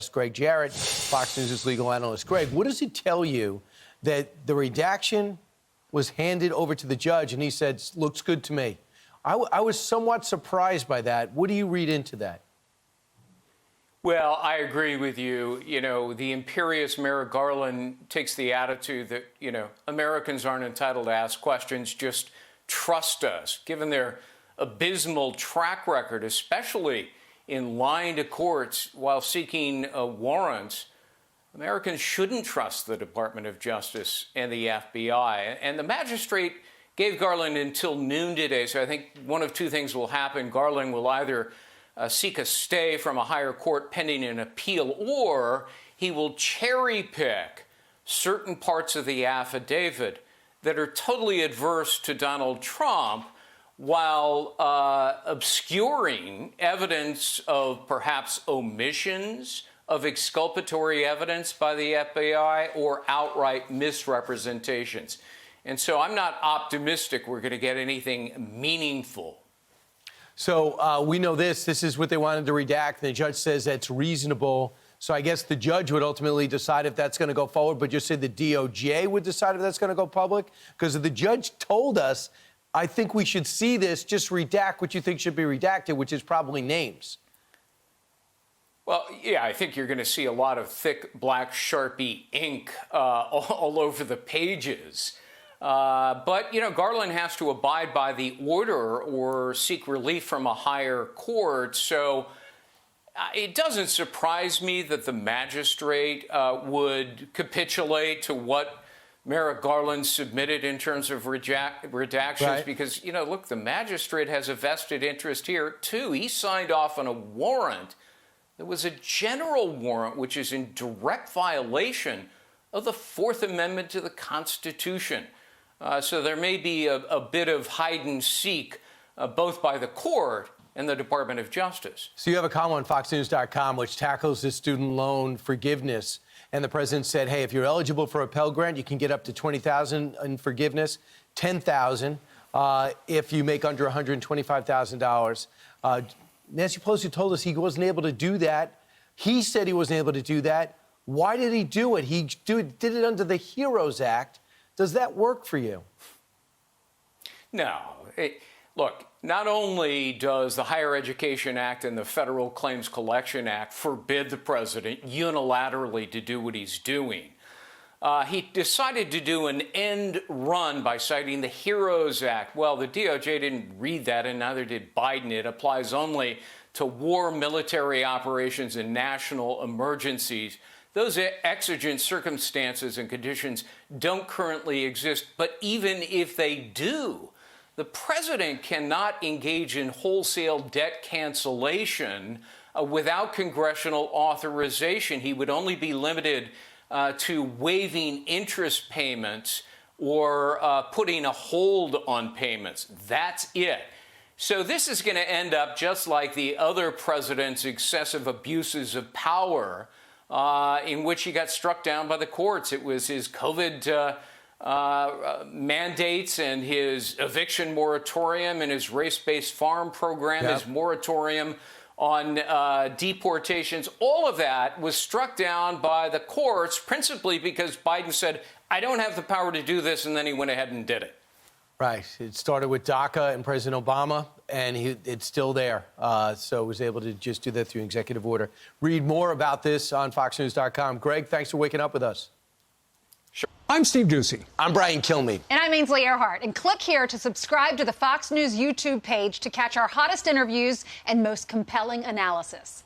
Gregg Jarrett, Fox News' legal analyst. Greg, what does it tell you that the redaction was handed over to the judge and he said, looks good to me? I was somewhat surprised by that. What do you read into that? Well, I agree with you. You know, the imperious Merrick Garland takes the attitude that, Americans aren't entitled to ask questions, just trust us. Given their abysmal track record, especially in lying to courts while seeking warrants, Americans shouldn't trust the Department of Justice and the FBI. And the magistrate gave Garland until noon today, so I think one of two things will happen. Garland will either seek a stay from a higher court pending an appeal, or he will cherry pick certain parts of the affidavit that are totally adverse to Donald Trump while obscuring evidence of perhaps omissions of exculpatory evidence by the FBI or outright misrepresentations. And so I'm not optimistic we're going to get anything meaningful. So we know this is what they wanted to redact. The judge says that's reasonable. So I guess the judge would ultimately decide if that's going to go forward, but just say the DOJ would decide if that's going to go public? Because the judge told us, I think we should see this, just redact what you think should be redacted, which is probably names. Well, yeah, I think you're going to see a lot of thick black Sharpie ink all over the pages. But, Garland has to abide by the order or seek relief from a higher court. So it doesn't surprise me that the magistrate would capitulate to what Merrick Garland submitted in terms of redactions. Right. Because, look, the magistrate has a vested interest here, too. He signed off on a warrant that was a general warrant, which is in direct violation of the Fourth Amendment to the Constitution. So there may be a bit of hide and seek, both by the court and the Department of Justice. So you have a column on FoxNews.com which tackles this student loan forgiveness. And the president said, hey, if you're eligible for a Pell Grant, you can get up to $20,000 in forgiveness, $10,000 if you make under $125,000. Nancy Pelosi told us he wasn't able to do that. He said he wasn't able to do that. Why did he do it? He did it under the HEROES Act. Does that work for you? No. Look, not only does the Higher Education Act and the Federal Claims Collection Act forbid the president unilaterally to do what he's doing, he decided to do an end run by citing the HEROES Act. Well, the DOJ didn't read that, and neither did Biden. It applies only to war, military operations, and national emergencies. Those exigent circumstances and conditions don't currently exist, but even if they do, the president cannot engage in wholesale debt cancellation without congressional authorization. He would only be limited to waiving interest payments or putting a hold on payments. That's it. So this is going to end up just like the other president's excessive abuses of power, in which he got struck down by the courts. It was his COVID mandates and his eviction moratorium and his race-based farm program, his moratorium on deportations. All of that was struck down by the courts, principally because Biden said, I don't have the power to do this, and then he went ahead and did it. Right. It started with DACA and President Obama, and it's still there. So was able to just do that through executive order. Read more about this on FoxNews.com. Greg, thanks for waking up with us. Sure. I'm Steve Doocy. I'm Brian Kilmeade. And I'm Ainsley Earhart. And click here to subscribe to the Fox News YouTube page to catch our hottest interviews and most compelling analysis.